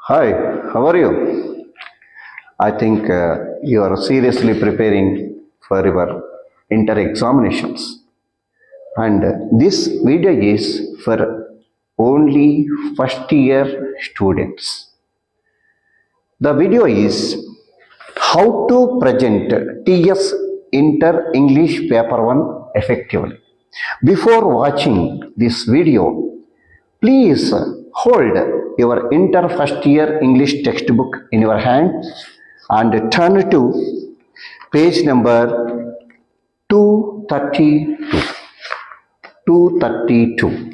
Hi, how are you? I think you are seriously preparing for your inter examinations. And this video is for only first year students. The video is how to present TS Inter English Paper 1 effectively. Before watching this video, please hold your inter first year English textbook in your hand and turn to page number 232. 232.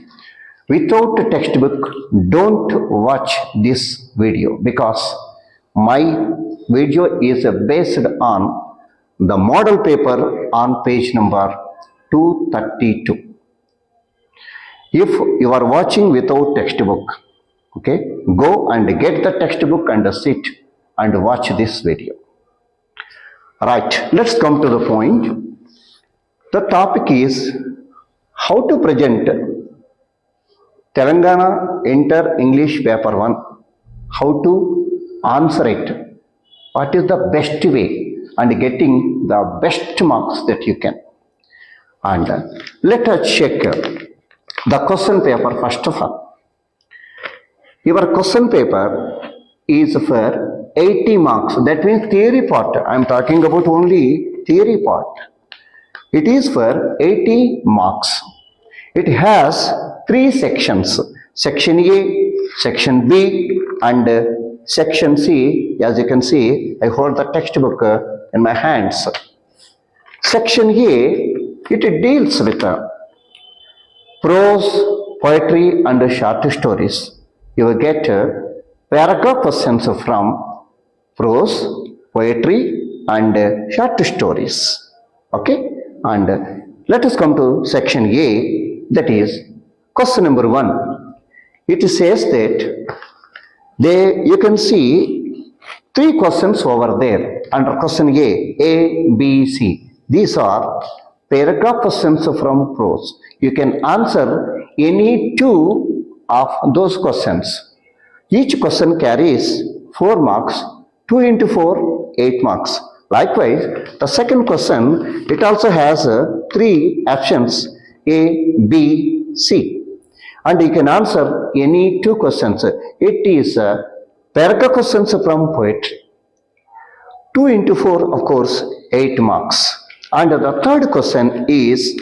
Without textbook, don't watch this video because my video is based on the model paper on page number 232. If you are watching without textbook, okay, go and get the textbook and sit and watch this video. Right, let's come to the point. The topic is how to present Telangana Inter English Paper 1. How to answer it. What is the best way and getting the best marks that you can. And let us check the question paper first of all. Your question paper is for 80 marks. That means theory part. I am talking about only theory part. It is for 80 marks. It has 3 sections. Section A, Section B and Section C. As you can see, I hold the textbook in my hands. Section A, it deals with prose, poetry and short stories. You will get paragraph questions from prose, poetry and short stories. Okay? And let us come to section A, that is question number 1. It says that you can see 3 questions over there under question A, B, C. These are paragraph questions from prose. You can answer any 2 of those questions. Each question carries 4 marks. 2 into 4, 8 marks. Likewise, the second question, it also has 3 options A, B, C. And you can answer any 2 questions. It is paragraph questions from poetry. 2 into 4, of course, 8 marks. And the third question is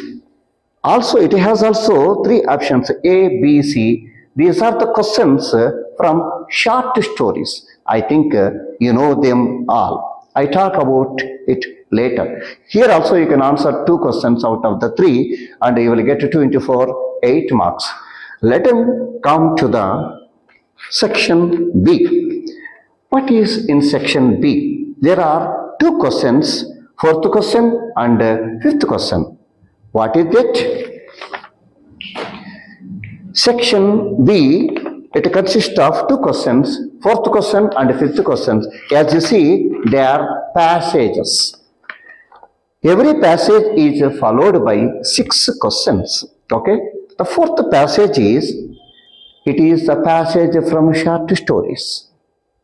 also, it has also 3 options A, B, C. These are the questions from short stories. I think you know them all. I talk about it later. Here also you can answer 2 questions out of the 3 and you will get 2 into 4, 8 marks. Let us come to the section B. What is in section B? There are 2 questions, 4th question and 5th question. What is it? Section B, it consists of 2 questions, 4th question and 5th questions. As you see, they are passages. Every passage is followed by 6 questions. Okay? The 4th passage is a passage from short stories.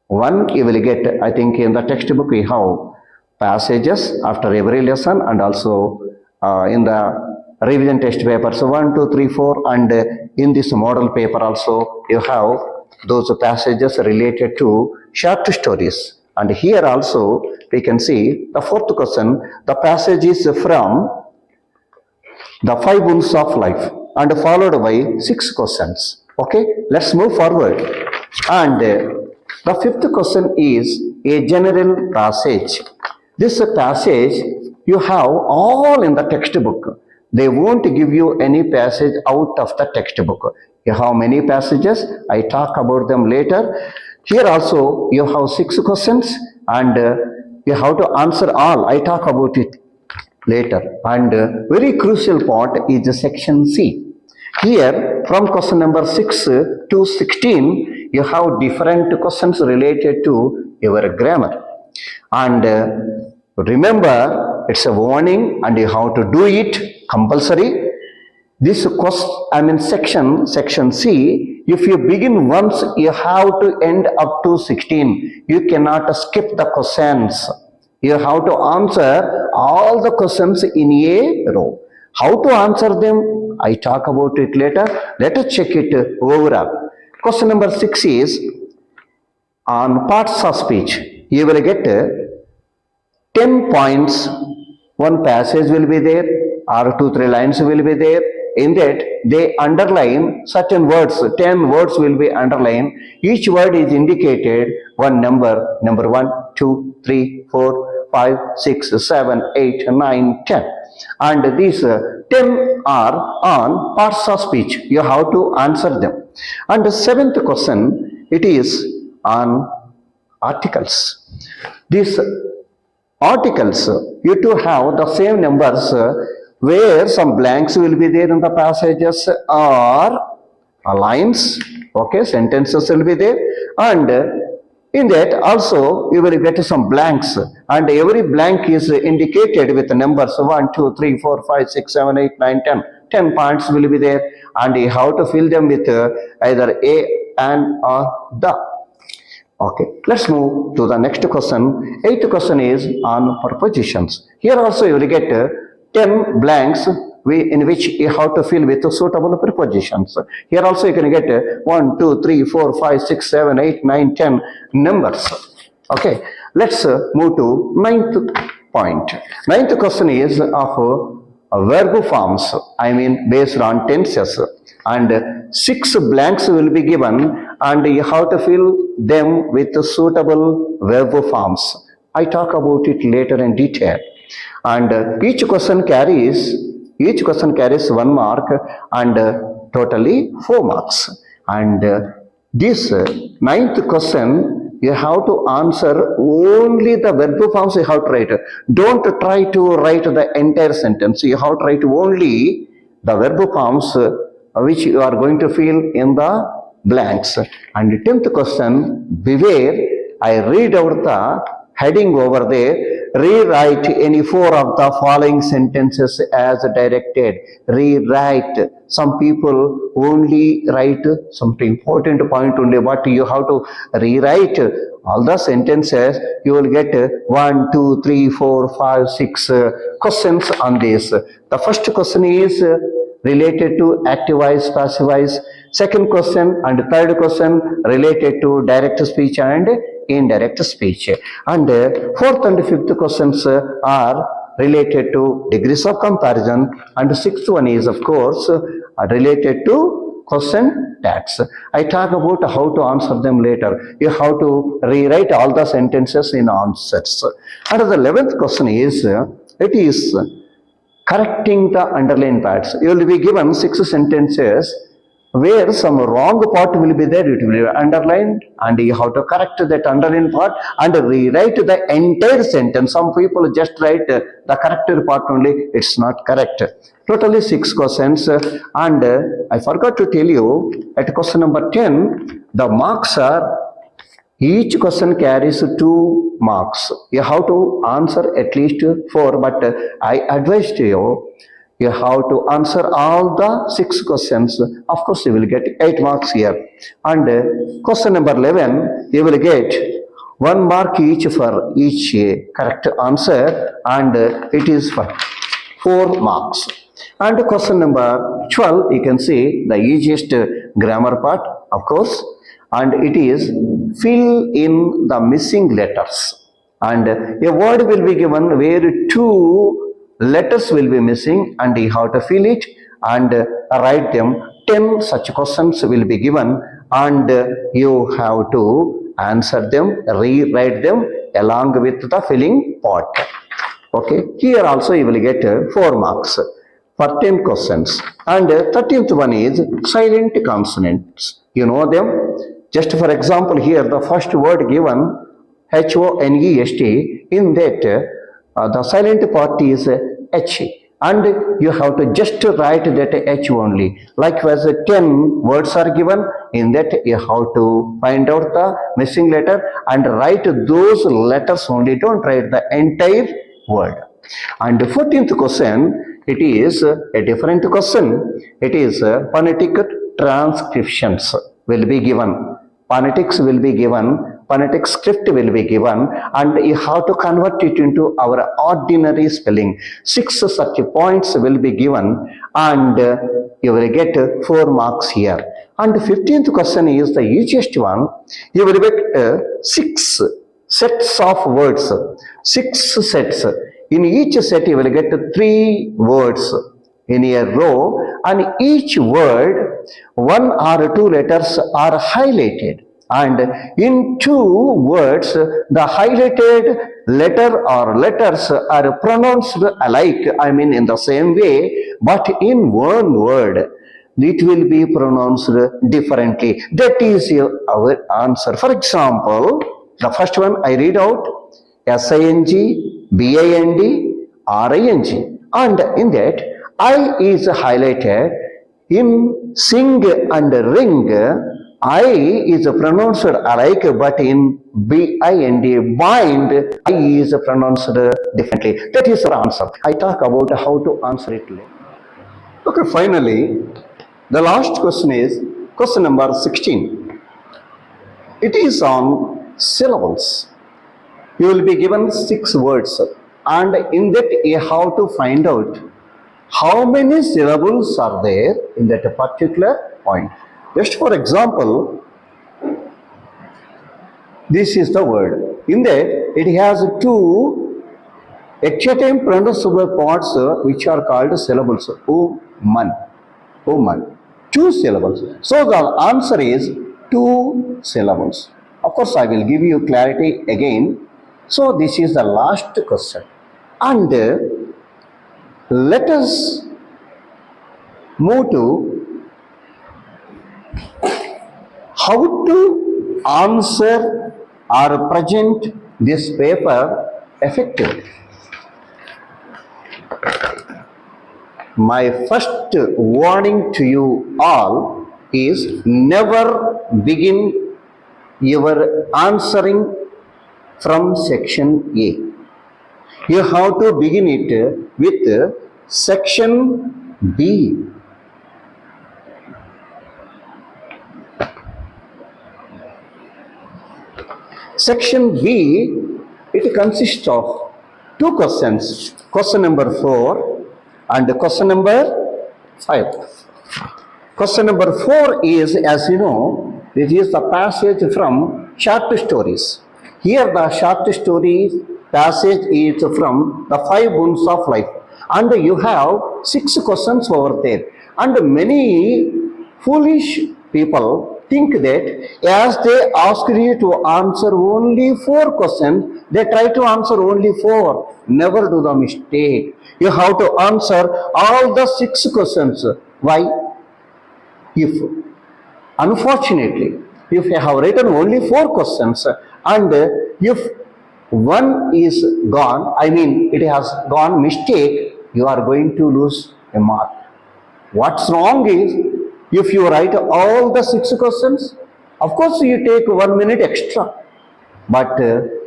One you will get, I think in the textbook we have passages after every lesson and also in the revision test papers 1, 2, 3, 4 and in this model paper also you have those passages related to short stories. And here also we can see the 4th question, the passage is from the 5 wounds of life and followed by 6 questions. Okay, let's move forward. And the 5th question is a general passage. This passage you have all in the textbook. They won't give you any passage out of the textbook. You have many passages. I talk about them later. Here also you have 6 questions and you have to answer all. I talk about it later. And very crucial part is section C. Here from question number 6 to 16 you have different questions related to your grammar. And remember, it's a warning and you have to do it compulsory. This section C if you begin once, you have to end up to 16. You cannot skip the questions. You have to answer all the questions in a row. How to answer them? I talk about it later. Let us check it overall. Question number 6 is on parts of speech. You will get 10 points. One passage will be there, or 2-3 lines will be there. In that, they underline certain words. 10 words will be underlined. Each word is indicated one number 1, 2, 3, 4, 5, 6, 7, 8, 9, 10. And these 10 are on parts of speech. You have to answer them. And the 7th question, it is on articles. These articles, you to have the same numbers where some blanks will be there in the passages or lines, okay, sentences will be there, and in that also you will get some blanks, and every blank is indicated with numbers 1, 2, 3, 4, 5, 6, 7, 8, 9, 10. 10 points will be there, and you have to fill them with either a, an, or the. Okay, let's move to the next question. 8th question is on prepositions. Here also you will get 10 blanks in which you have to fill with suitable prepositions. Here also you can get 1, 2, 3, 4, 5, 6, 7, 8, 9, 10 numbers. Okay, let's move to 9th point. 9th question is of verb forms, I mean based on tenses, and 6 blanks will be given, and you have to fill them with suitable verb forms. I talk about it later in detail. And each question carries 1 mark, and totally 4 marks. And this 9th question, you have to answer only the verb forms you have to write. Don't try to write the entire sentence. You have to write only the verb forms which you are going to fill in the blanks. And the 10th question, beware, I read out the heading over there. Rewrite any 4 of the following sentences as directed. Rewrite. Some people only write some important point only, but you have to rewrite all the sentences. You will get 1, 2, 3, 4, 5, 6 questions on this. The first question is related to active voice, passive voice. Second question and third question related to direct speech and indirect speech. And fourth and fifth questions are related to degrees of comparison. And sixth one is, of course, related to question tags. I talk about how to answer them later. You have to rewrite all the sentences in answers. And the 11th question is, it is correcting the underlined parts. You will be given 6 sentences where some wrong part will be there, it will be underlined, and you have to correct that underlined part and rewrite the entire sentence. Some people just write the corrected part only, it's not correct. Totally 6 questions, and I forgot to tell you, at question number 10, the marks are, each question carries 2 marks. You have to answer at least 4, but I advise to you, you have to answer all the 6 questions. Of course, you will get 8 marks here. And question number 11, you will get 1 mark each for each correct answer, and it is for 4 marks. And question number 12, you can see the easiest grammar part, of course, and it is fill in the missing letters. And a word will be given where 2 letters will be missing, and you have to fill it and write them. 10 such questions will be given, and you have to answer them, rewrite them along with the filling part. Okay, here also you will get 4 marks for 10 questions. And 13th one is silent consonants. You know them. Just for example, here the first word given, honest, in that the silent part is H, and you have to just write that H only. Likewise, 10 words are given, in that you have to find out the missing letter and write those letters only. Don't write the entire word. And the 14th question, it is a different question. It is phonetic transcriptions. will be given, phonetics will be given, phonetic script will be given, and you have to convert it into our ordinary spelling. 6 such points will be given, and you will get 4 marks here. And the 15th question is the easiest one. You will get 6 sets of words, 6 sets. In each set you will get 3 words in a row, and each word 1 or 2 letters are highlighted, and in 2 words the highlighted letter or letters are pronounced alike, I mean in the same way, but in 1 word it will be pronounced differently. That is our answer. For example, the first one I read out: SING, BIND, RING, and in that I is highlighted. In sing and ring, I is pronounced alike, but in BIND, bind, I is pronounced differently. That is our answer. I talk about how to answer it later. Okay, finally, the last question is question number 16. It is on syllables. You will be given 6 words, and in that you have to find out how many syllables are there in that particular point. Just for example, this is the word. In that it has 2 at a time pronounceable parts which are called syllables. Woman, woman, 2 syllables. So the answer is 2 syllables. Of course, I will give you clarity again. So this is the last question, and let us move to how to answer or present this paper effectively. My first warning to you all is never begin your answering from section A. You have to begin it with section B. Section B, it consists of 2 questions, question number 4 and question number 5. Question number 4 is, as you know, it is the passage from short stories. Here the short story passage is from the 5 boons of life, and you have 6 questions over there. And many foolish people think that as they ask you to answer only 4 questions, they try to answer only 4. Never do the mistake. You have to answer all the 6 questions. Why? If unfortunately, if you have written only 4 questions, and if one is gone, I mean it has gone mistake, you are going to lose a mark. What's wrong is, if you write all the 6 questions, of course you take 1 minute extra, but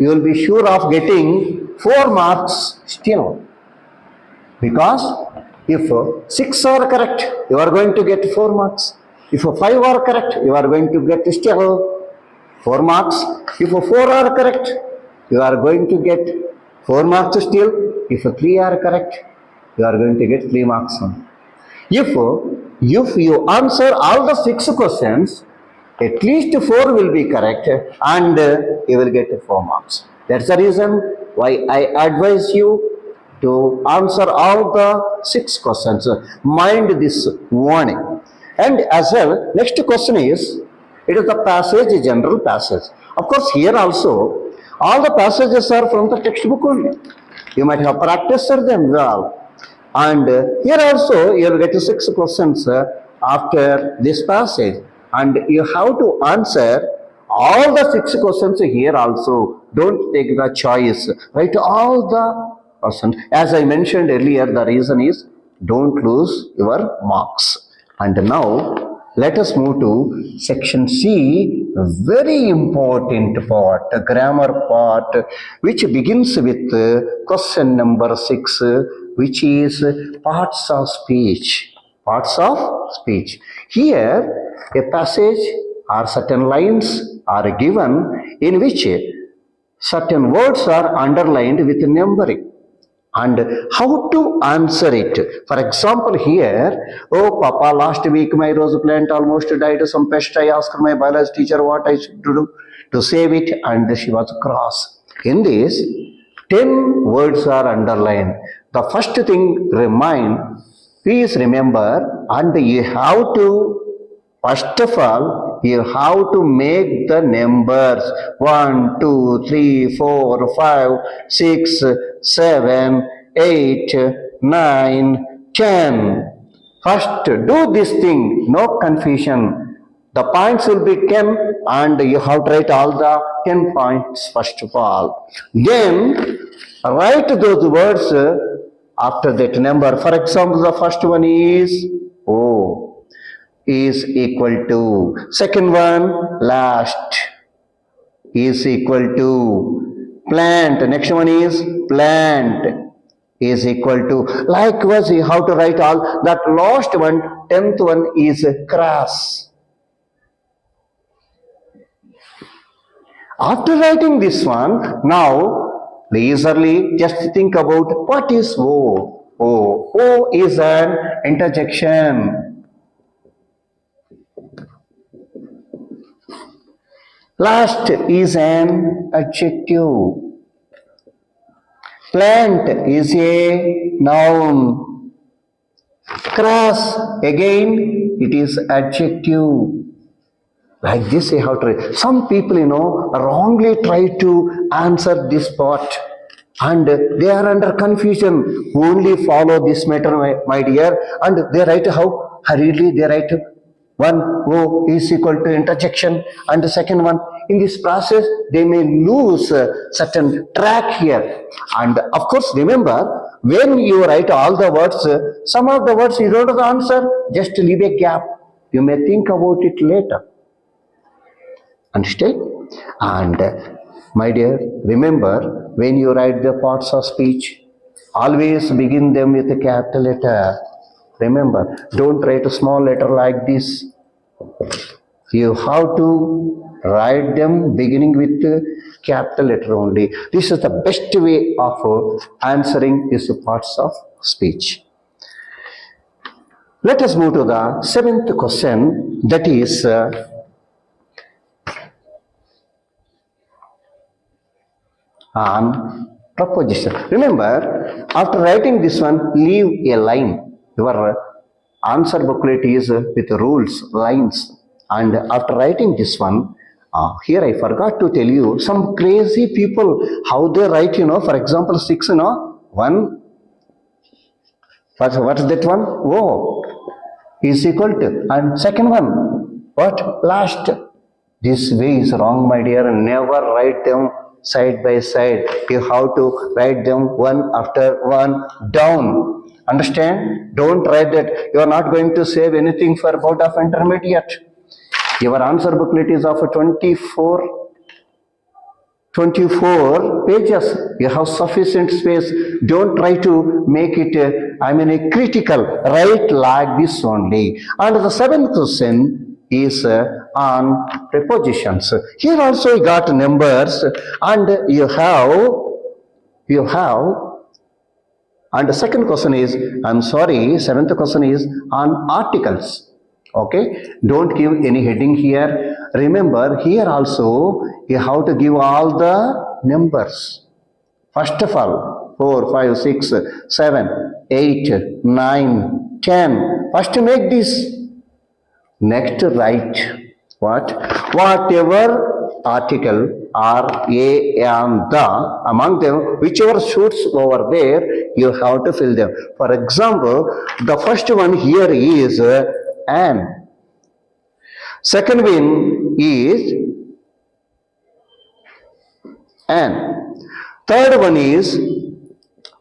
you will be sure of getting 4 marks still. Because if 6 are correct, you are going to get 4 marks. If 5 are correct, you are going to get still 4 marks. If 4 are correct, you are going to get 4 marks still. If 3 are correct, you are going to get 3 marks. If you answer all the 6 questions, at least 4 will be correct, and you will get 4 marks. That's the reason why I advise you to answer all the 6 questions. Mind this warning. And as well, next question is, it is the passage, a general passage. Of course, here also, all the passages are from the textbook only. You might have practiced them well. And here also, you will get 6 questions after this passage. And you have to answer all the 6 questions here also. Don't take the choice. Write all the questions. As I mentioned earlier, the reason is don't lose your marks. And now, let us move to section C, very important part, grammar part, which begins with question number 6, which is parts of speech. Parts of speech. Here, a passage or certain lines are given in which certain words are underlined with numbering. And how to answer it? For example, here, oh, Papa, last week my rose plant almost died. Some pest. I asked my biology teacher what I should do to save it, and she was cross. In this, 10 words are underlined. The first thing please remember, and you have to, first of all, you have to make the numbers 1, 2, 3, 4, 5, 6, 7, 8, 9, 10. First, do this thing, no confusion. The points will be 10 and you have to write all the 10 points first of all. Then, write those words after that number. For example, the first one is O is equal to. Second one, last, is equal to. Plant. Next one is plant is equal to. Likewise, you have to write all. That last one, 10th one is cross. After writing this one, now leisurely just think about what is O. O is an interjection. Last is an adjective. Plant is a noun. Cross, again, it is adjective. Like this you have to write. Some people, wrongly try to answer this part and they are under confusion. Only follow this matter, my dear, and they write how hurriedly they write. One O is equal to interjection, and the second one. In this process, they may lose certain track here. And of course, remember, when you write all the words, some of the words you don't know the answer, just leave a gap. You may think about it later. Understand? And my dear, remember, when you write the parts of speech, always begin them with a capital letter. Remember, don't write a small letter like this. You have to write them beginning with capital letter only. This is the best way of answering these parts of speech. Let us move to the 7th question, that is on proposition. Remember, after writing this one, leave a line. Your answer booklet is with rules, lines. And after writing this one, here I forgot to tell you, some crazy people, how they write, for example, 6, 1. What's that one? O is equal to. And second one, what? Last. This way is wrong, my dear. Never write them side by side. You have to write them one after one down. Understand? Don't write that. You are not going to save anything for board of intermediate. Your answer booklet is of 24 pages. You have sufficient space. Don't try to make it, critical. Write like this only. And the 7th question is on prepositions. Here also you got numbers, and you have, and the second question is, 7th question is on articles. Okay, don't give any heading here. Remember, here also you have to give all the numbers. First of all, 4, 5, 6, 7, 8, 9, 10. First make this. Next write what? Whatever article are a and the, among them, whichever suits over there, you have to fill them. For example, the first one here is an. Second one is an. Third one is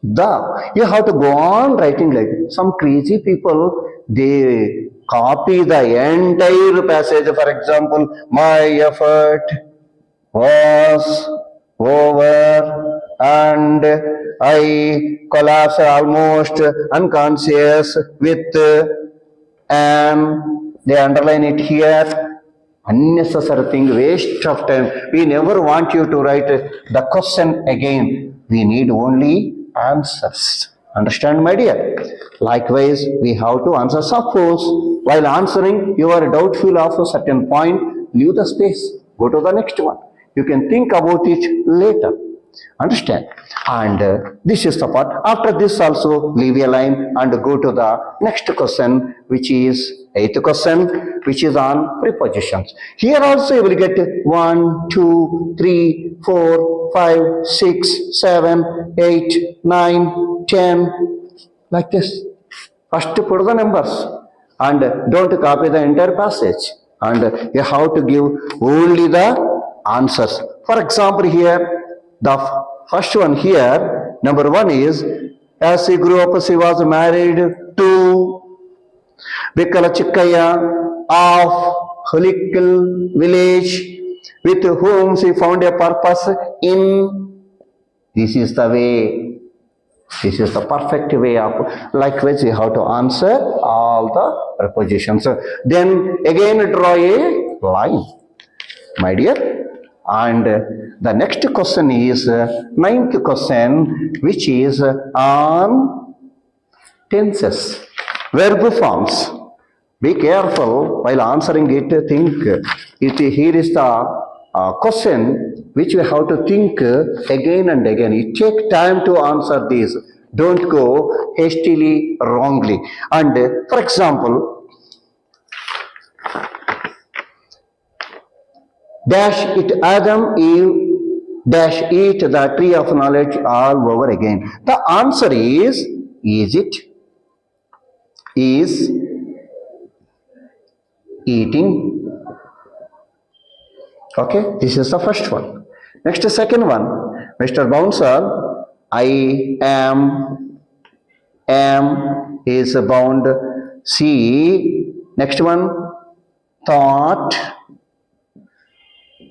the. You have to go on writing like some crazy people. They copy the entire passage. For example, my effort was over and I collapsed almost unconscious with they underline it here, Unnecessary thing, waste of time. We never want you to write the question again. We need only answers. Understand, my dear? Likewise, we have to answer. Suppose while answering you are doubtful of a certain point, leave the space. Go to the next one. You can think about it later. Understand? And this is the part. After this also leave a line and go to the next question, which is eighth question, which is on prepositions. Here also you will get 1, 2, 3, 4, 5, 6, 7, 8, 9, 10, like this. First put the numbers and don't copy the entire passage. And you have to give only the answers. For example, here the first one here, number 1 is, as she grew up, she was married to Vikala Chikkaya of Hulikal village, with whom she found a purpose in. This is the way. This is the perfect way of. Likewise, you have to answer all the prepositions. Then again draw a line, my dear. And the next question is ninth question, which is on tenses, verb forms. Be careful while answering it. Think it. Here is the question which we have to think again and again. It take time to answer these. Don't go hastily, wrongly. And for example, dash it Adam, Eve, dash eat the tree of knowledge all over again. The answer is it? Is eating. Okay, this is the first one. Next, the second one, Mr. Bouncer, I am is bound. See, next one, thought,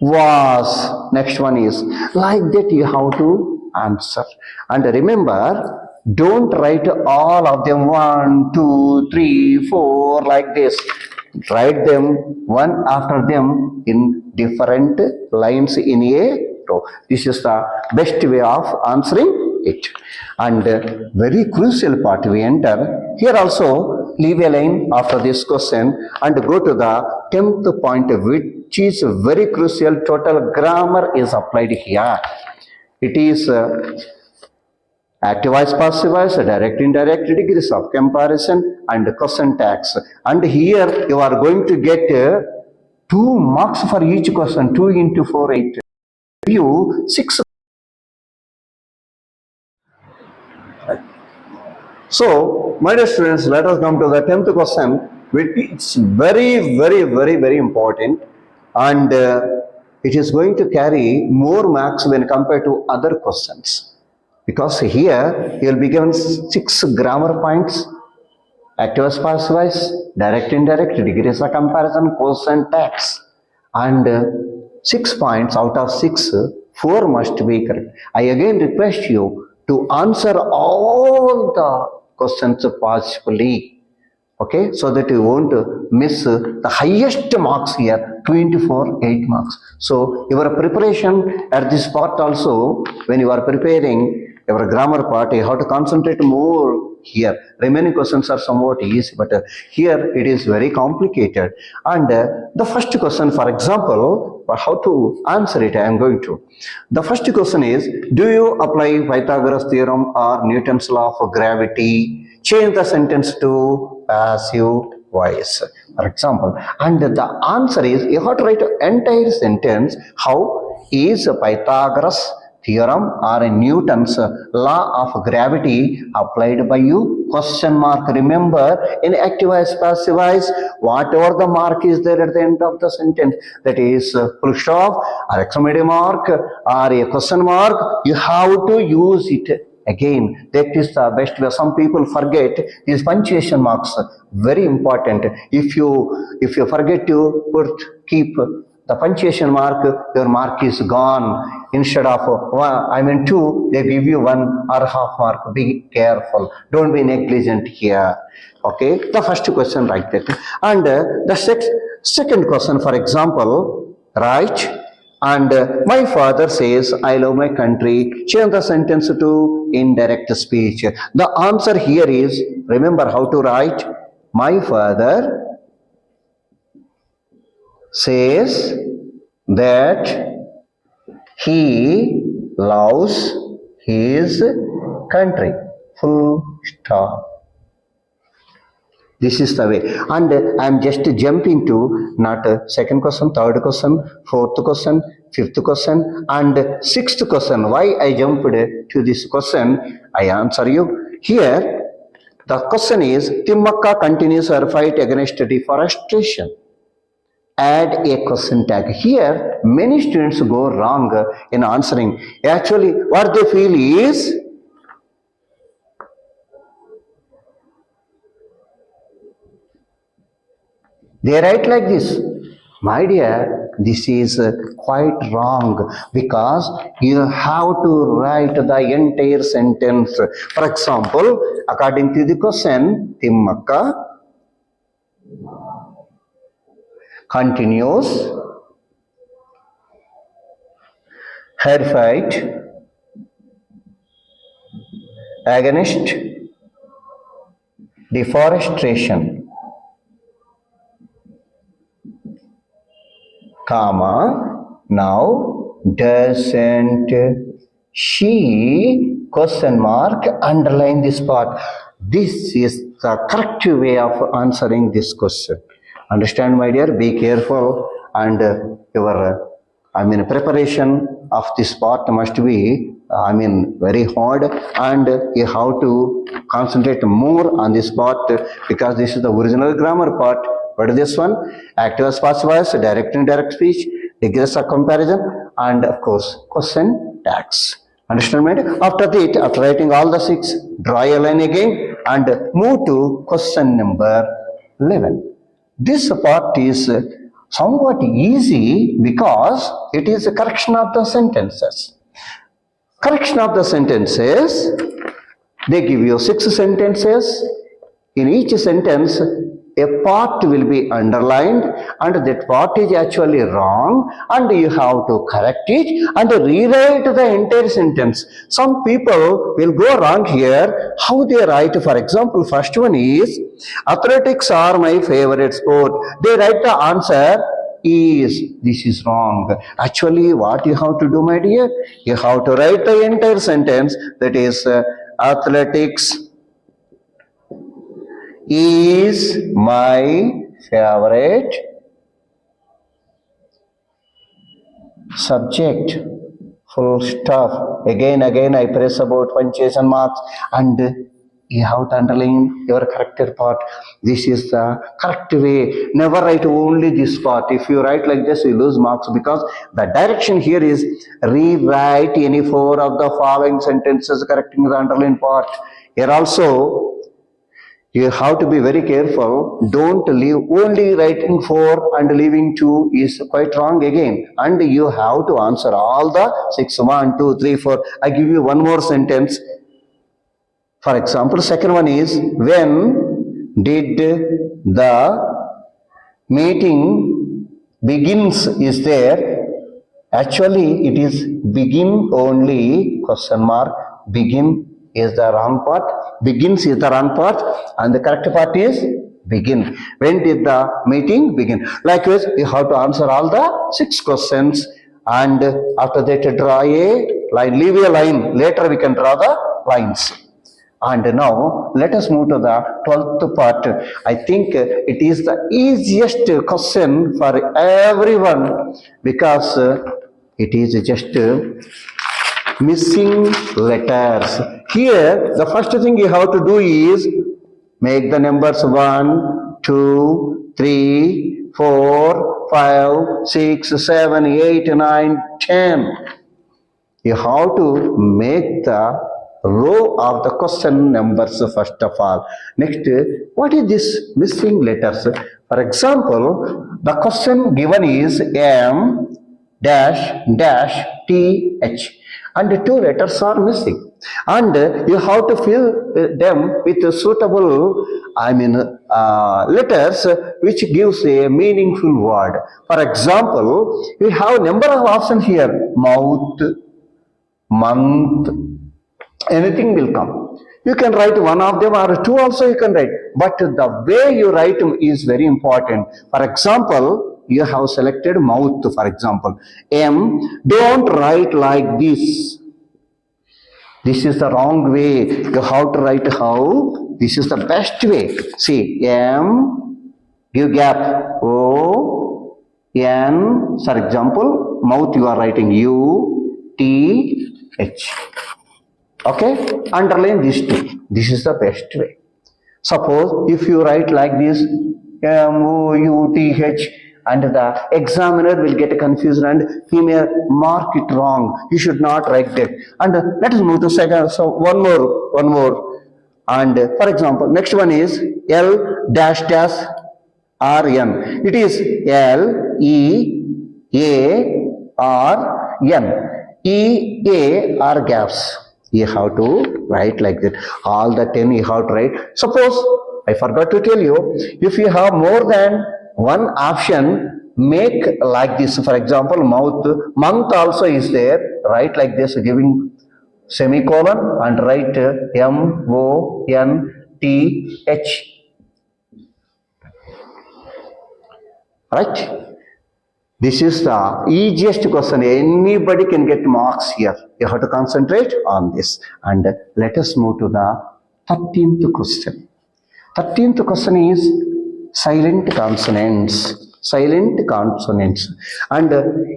was. Next one is like that. You have to answer. And remember, don't write all of them 1, 2, 3, 4 like this. Write them one after them in different lines in a row. This is the best way of answering it. And very crucial part we enter. Here also leave a line after this question and go to the 10th point, which is very crucial. Total grammar is applied here. It is active voice, passive voice, direct, indirect, degrees of comparison, and question tags. And here you are going to get 2 marks for each question. 2 into 4, 8. You 6. So, my dear students, let us come to the 10th question, which is very important, and it is going to carry more marks when compared to other questions. Because here you will be given 6 grammar points, active voice, passive voice, direct, indirect, degrees of comparison, question tags, and 6 points out of 6, 4 must be correct. I again request you to answer all the questions possibly, okay, so that you won't miss the highest marks here. 2 into 4, 8 marks. So your preparation at this part also, when you are preparing your grammar part, you have to concentrate more here. Remaining questions are somewhat easy, but here it is very complicated. And the first question, for example, how to answer it, I am going to. The first question is, do you apply Pythagoras theorem or Newton's law of gravity? Change the sentence to passive voice, for example. And the answer is, you have to write an entire sentence. How is Pythagoras theorem or a Newton's law of gravity applied by you? Question mark. Remember, in active voice, passive voice, whatever the mark is there at the end of the sentence, that is full stop or exclamation mark or a question mark, you have to use it again. That is the best way. Some people forget these punctuation marks. Very important. If you forget to keep the punctuation mark, your mark is gone. Instead of 2, they give you 1 or half mark. Be careful. Don't be negligent here. Okay. The first question like that. And the Second question, for example, write, and my father says, I love my country. Change the sentence to indirect speech. The answer here is, remember how to write. My father says that he loves his country. Full stop. This is the way. And I am just jumping to not second question, third question, fourth question, fifth question, and sixth question. Why I jumped to this question? I answer you. Here, the question is, Timmakka continues her fight against deforestation. Add a question tag. Here, many students go wrong in answering. Actually, what they feel is, they write like this. My dear, this is quite wrong because you have to write the entire sentence. For example, according to the question, Timmakka continues her fight against deforestation, comma, now doesn't she, question mark, underline this part. This is the correct way of answering this question. Understand, my dear? Be careful, and your preparation of this part must be very hard, and you have to concentrate more on this part because this is the original grammar part. What is this one? Active as passive voice, direct and indirect speech, degrees of comparison, and of course question tags. Understand, my dear? After that, after writing all the 6, draw a line again and move to question number 11. This part is somewhat easy because it is a correction of the sentences. Correction of the sentences, they give you 6 sentences. In each sentence, a part will be underlined and that part is actually wrong and you have to correct it and rewrite the entire sentence. Some people will go wrong here. How they write? For example, first one is, athletics are my favorite sport. They write the answer is. This is wrong. Actually, what you have to do, my dear? You have to write the entire sentence, that is, athletics is my favorite subject. Full stop. Again I press about punctuation marks and you have to underline your corrected part. This is the correct way. Never write only this part. If you write like this, you lose marks because the direction here is rewrite any 4 of the following sentences correcting the underlined part. Here also, you have to be very careful. Don't leave only writing 4 and leaving 2 is quite wrong again. And you have to answer all the 6, 1, 2, 3, 4. I give you one more sentence. For example, second one is, when did the meeting begins is there. Actually, it is begin only, question mark, begin is the wrong part, begins is the wrong part, and the correct part is begin. When did the meeting begin? Likewise, you have to answer all the 6 questions and after that draw a line, leave a line, later we can draw the lines. And now let us move to the 12th part. I think it is the easiest question for everyone because it is just missing letters. Here, the first thing you have to do is make the numbers 1, 2, 3, 4, 5, 6, 7, 8, 9, 10. You have to make the row of the question numbers first of all. Next, what is this missing letters? For example, the question given is M dash dash TH and 2 letters are missing. And you have to fill them with suitable, letters which gives a meaningful word. For example, we have number of options here: mouth, month, anything will come. You can write one of them or two also you can write, but the way you write them is very important. For example, you have selected mouth, for example. Don't write like this. This is the wrong way. You have to write how? This is the best way. See, give gap. O, N, for example, mouth you are writing U, T, H. Okay, underline these two. This is the best way. Suppose if you write like this, M-O-U-T-H, and the examiner will get confused and he may mark it wrong. You should not write that. And let us move to second. So one more. And for example, next one is L dash dash R N. It is L E A R N. E A are gaps. You have to write like that. All the 10 you have to write. Suppose, I forgot to tell you, if you have more than one option, make like this. For example, month also is there. Write like this, giving semicolon and write M-O-N-T-H. Right? This is the easiest question. Anybody can get marks here. You have to concentrate on this. And let us move to the 13th question. 13th question is silent consonants. Silent consonants. And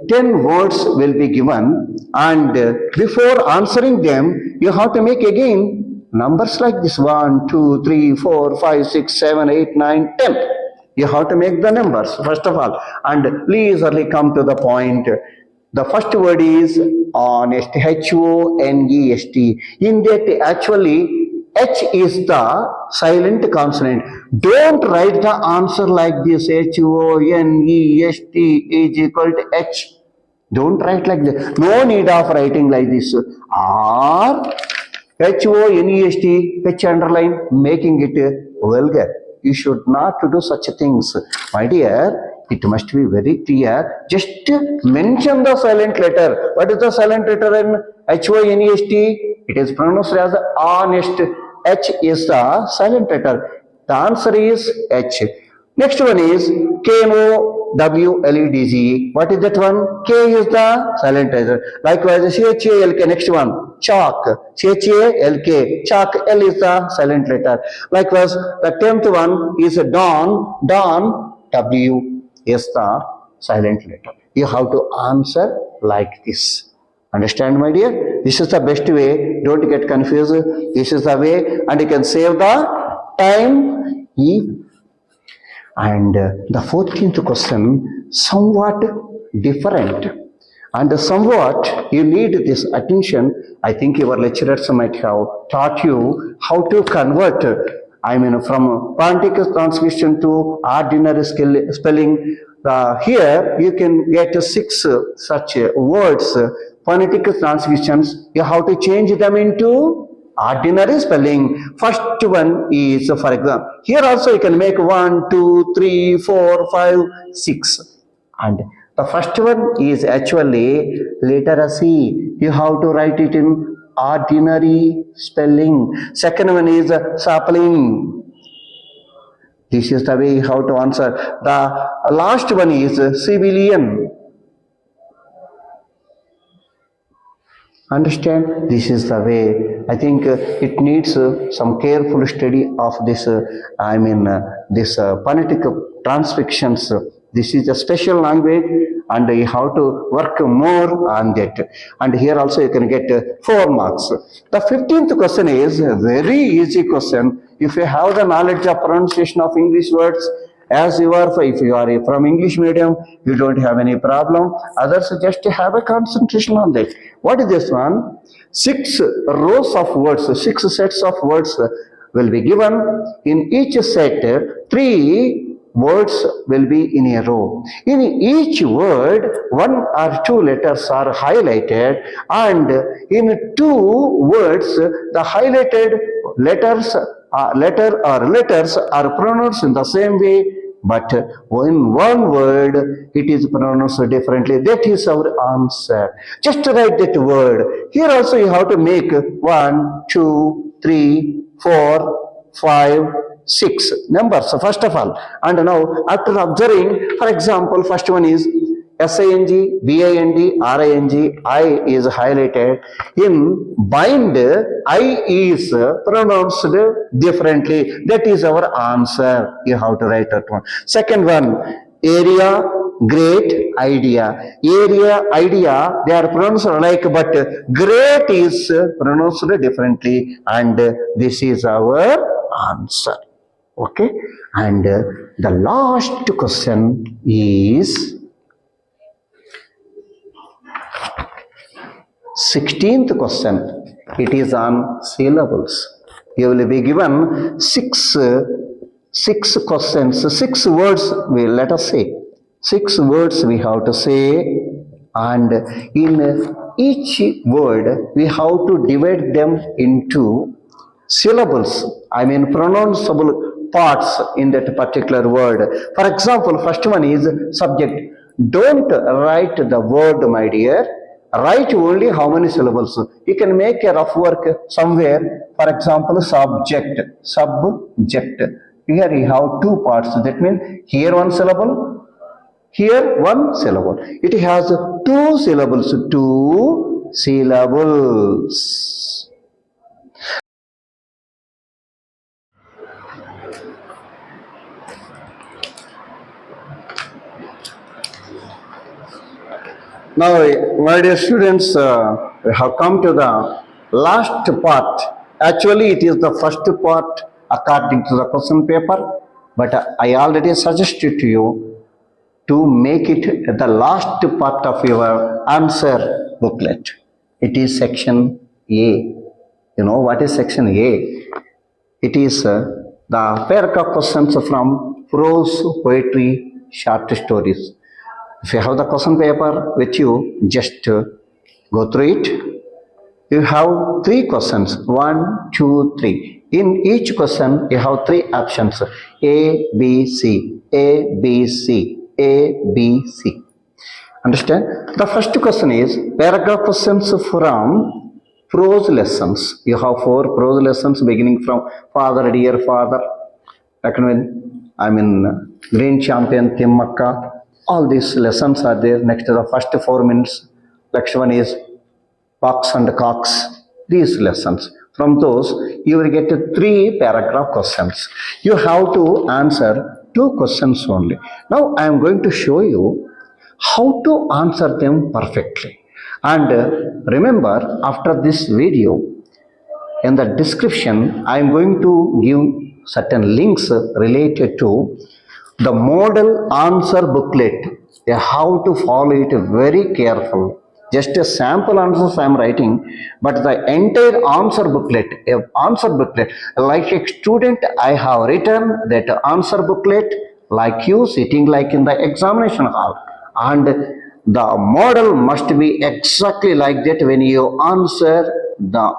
10 words will be given. And before answering them, you have to make again numbers like this. 1, 2, 3, 4, 5, 6, 7, 8, 9, 10. You have to make the numbers, first of all. And please early come to the point. The first word is honest, H-O-N-E-S-T. In that, actually, H is the silent consonant. Don't write the answer like this, H-O-N-E-S-T is equal to H. Don't write like this. No need of writing like this. Or H-O-N-E-S-T, H underline, making it vulgar. You should not do such things. My dear, it must be very clear. Just mention the silent letter. What is the silent letter in H-O-N-E-S-T? It is pronounced as honest. H is the silent letter. The answer is H. Next one is K-O-W-L-E-D-G. What is that one? K is the silent letter. Likewise, C-H-A-L-K. Next one, chalk. C-H-A-L-K. Chalk. L is the silent letter. Likewise, the 10th one is dawn. Dawn. W is the silent letter. You have to answer like this. Understand, my dear? This is the best way. Don't get confused. This is the way, and you can save the time. And the 14th question, somewhat different. And somewhat you need this attention. I think your lecturers might have taught you how to convert, from phonetic transcription to ordinary spelling. Here you can get 6 such words, phonetic transcriptions. You have to change them into ordinary spelling. First one is, for example, here also you can make 1, 2, 3, 4, 5, 6. And the first one is actually letter C. You have to write it in ordinary spelling. Second one is sapling. This is the way you have to answer. The last one is civilian. Understand? This is the way. I think it needs some careful study of this, this phonetic transcriptions. This is a special language and you have to work more on that. And here also you can get 4 marks. The 15th question is a very easy question. If you have the knowledge of pronunciation of English words, as you are, if you are from English medium, you don't have any problem. Others just have a concentration on that. What is this one? 6 rows of words, 6 sets of words will be given. In each set, 3 words will be in a row. In each word, one or two letters are highlighted, and in two words, the highlighted letters letters are pronounced in the same way, but in one word it is pronounced differently. That is our answer. Just write that word. Here also you have to make 1, 2, 3, 4, 5, 6 numbers first of all. And now after observing, for example, first one is SING, BIND, RING, I is highlighted. In bind, I is pronounced differently. That is our answer. You have to write that one. Second one, area, great, idea. Area, idea, they are pronounced alike, but great is pronounced differently, and this is our answer. Okay, and the last question is 16th question. It is on syllables. You will be given six questions, 6 words. Let us say 6 words we have to say, and in each word we have to divide them into syllables. I mean pronounceable parts in that particular word. For example, first one is subject. Don't write the word, my dear. Write only how many syllables. You can make a rough work somewhere. For example, subject. Here you have 2 parts. That means here 1 syllable, here 1 syllable. It has 2 syllables. 2 syllables. Now, my dear students, we have come to the last part. Actually, it is the first part according to the question paper, but I already suggested to you to make it the last part of your answer booklet. It is section A. You know what is section A? It is the paragraph questions from prose, poetry, short stories. If you have the question paper with you, just go through it. You have 3 questions, 1, 2, 3. In each question, you have 3 options, A, B, C, A, B, C, A, B, C. Understand? The first question is paragraph questions from prose lessons. You have 4 prose lessons beginning from Father, Dear Father, Green Champion, Timmakka. All these lessons are there. Next to the first 4 minutes. Next one is Fox and Cox. These lessons. From those, you will get 3 paragraph questions. You have to answer 2 questions only. Now, I am going to show you how to answer them perfectly. And remember, after this video, in the description, I am going to give certain links related to the model answer booklet. How to follow it very carefully. Just a sample answers I am writing, but the entire answer booklet, like a student, I have written that answer booklet like you sitting like in the examination hall, and the model must be exactly like that when you answer the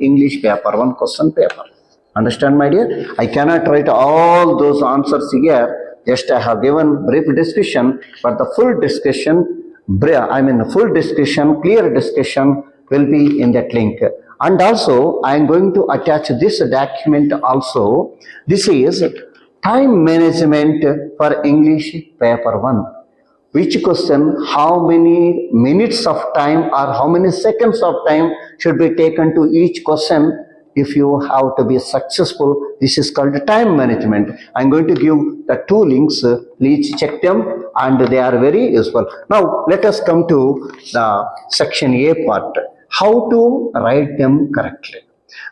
English paper 1 question paper. Understand, my dear? I cannot write all those answers here. Just I have given brief discussion, but the full discussion, clear discussion will be in that link. And also, I am going to attach this document also. This is time management for English paper 1. Which question, how many minutes of time or how many seconds of time should be taken to each question if you have to be successful. This is called time management. I'm going to give the 2 links. Please check them, and they are very useful. Now, let us come to the section A part. How to write them correctly.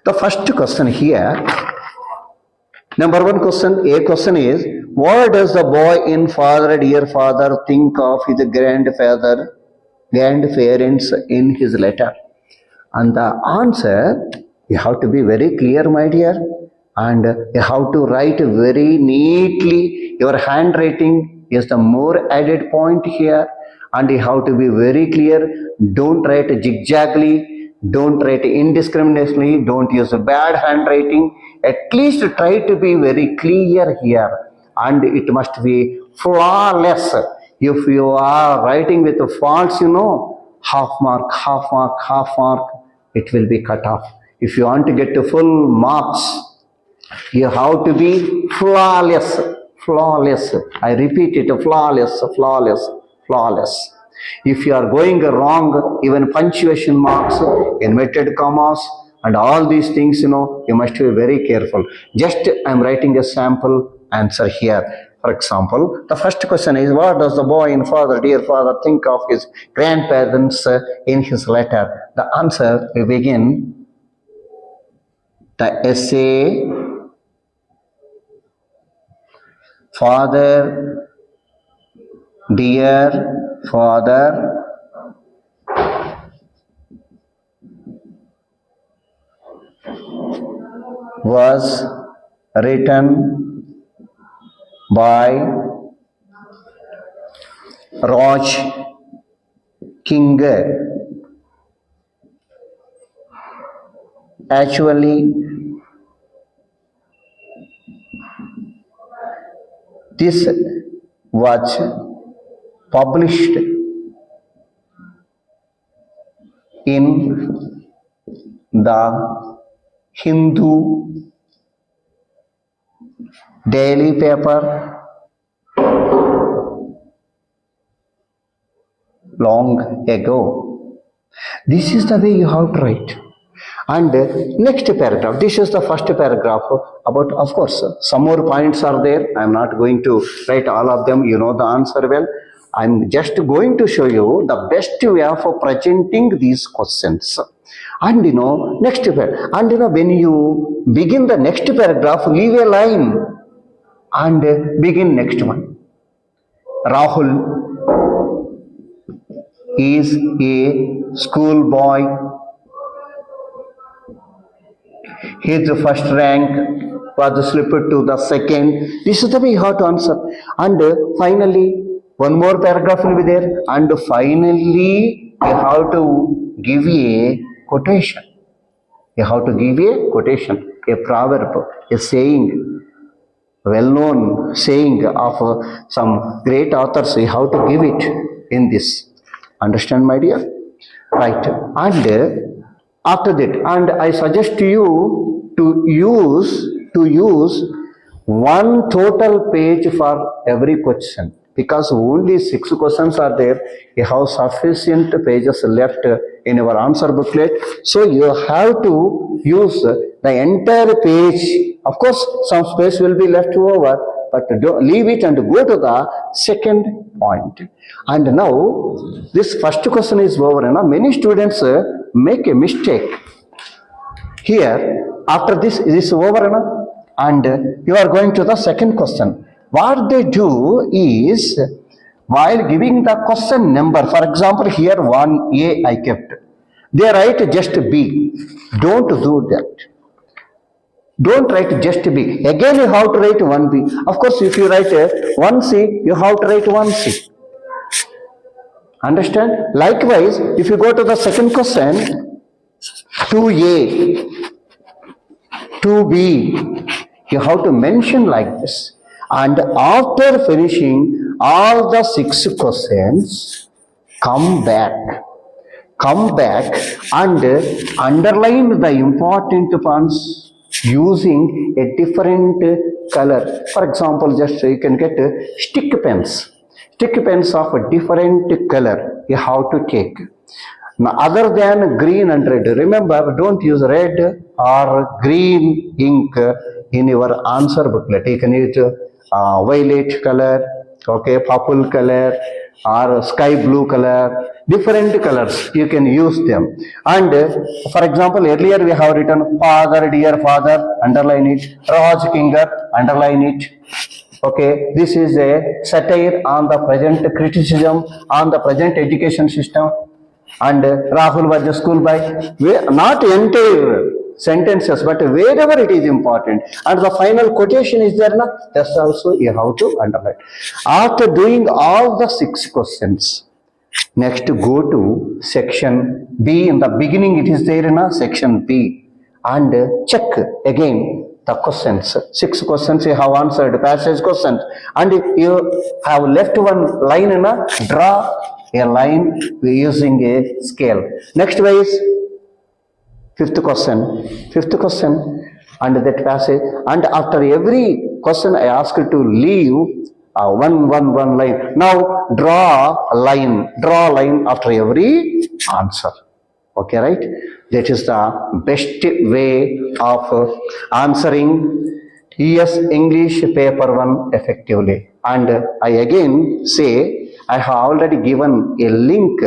The first question here, number 1 question, A question is, what does the boy in Father, Dear Father think of his grandparents in his letter? And the answer, you have to be very clear, my dear. and you have to write very neatly. Your handwriting is the more added point here, and you have to be very clear. Don't write zigzagly, don't write indiscriminately, don't use a bad handwriting. At least try to be very clear here, and it must be flawless. If you are writing with faults, half mark, half mark, half mark, it will be cut off. If you want to get to full marks, you have to be flawless, flawless. I repeat it, flawless, flawless, flawless. If you are going wrong, even punctuation marks, inverted commas, and all these things, you must be very careful. Just I am writing a sample answer here. For example, the first question is, what does the boy in father, dear father, think of his grandparents in his letter? The answer will begin the essay, father, dear father, was written by Raj King. Actually, this was published in the Hindu daily paper long ago. This is the way you have to write. And next paragraph, this is the first paragraph about, of course, some more points are there. I am not going to write all of them. You know the answer well. I am just going to show you the best way of presenting these questions. And next paragraph. And when you begin the next paragraph, leave a line and begin next one. Rahul is a schoolboy. His first rank was slipped to the second. This is the way you have to answer. And finally, one more paragraph will be there. And finally, you have to give a quotation. You have to give a quotation, a proverb, a saying, well-known saying of some great authors. You have to give it in this. Understand, my dear? Right. And after that, and I suggest to you to use one total page for every question, because only 6 questions are there. You have sufficient pages left in your answer booklet, so you have to use the entire page. Of course, some space will be left over, but don't leave it and go to the second point. And now this first question is over. Many students make a mistake here. After this is over, and you are going to the second question. What they do is, while giving the question number, for example, here 1A I kept, they write just B. Don't do that. Don't write just B. Again, you have to write 1B. Of course, if you write 1C, you have to write 1C. Understand? Likewise, if you go to the second question, 2A, 2B, you have to mention like this. And after finishing all the 6 questions, come back and underline the important points using a different color. For example, just you can get stick pens of a different color you have to take. Now, other than green and red, remember, don't use red or green ink in your answer booklet. You can use violet color, okay, purple color, or sky blue color, different colors you can use them. And for example, earlier we have written father, dear father, underline it, Raj Kinger, underline it. Okay, this is a satire on the present criticism on the present education system. And Rahul was a schoolboy. Not entire sentences, but wherever it is important, and the final quotation is there, na, that's also you have to underline. After doing all the 6 questions, next go to section B. In the beginning it is there in a section B, and check again the questions. 6 questions you have answered, passage questions, and you have left one line in a draw a line using a scale. Next way is fifth question, and that passage, and after every question I ask you to leave one line. Now draw a line after every answer. Okay, right? That is the best way of answering ES English paper 1 effectively. And I again say, I have already given a link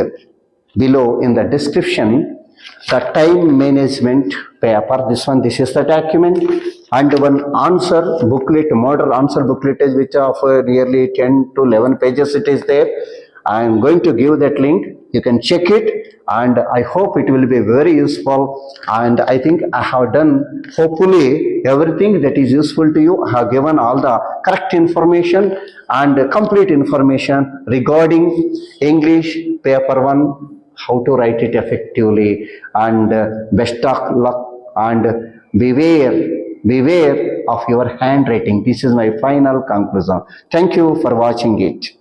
below in the description, the time management paper. This is the document, and one answer booklet, model answer booklet is which of nearly 10 to 11 pages it is there. I am going to give that link. You can check it, and I hope it will be very useful. And I think I have done hopefully everything that is useful to you. I have given all the correct information and complete information regarding English paper 1, how to write it effectively, and best of luck, and beware of your handwriting. This is my final conclusion. Thank you for watching it.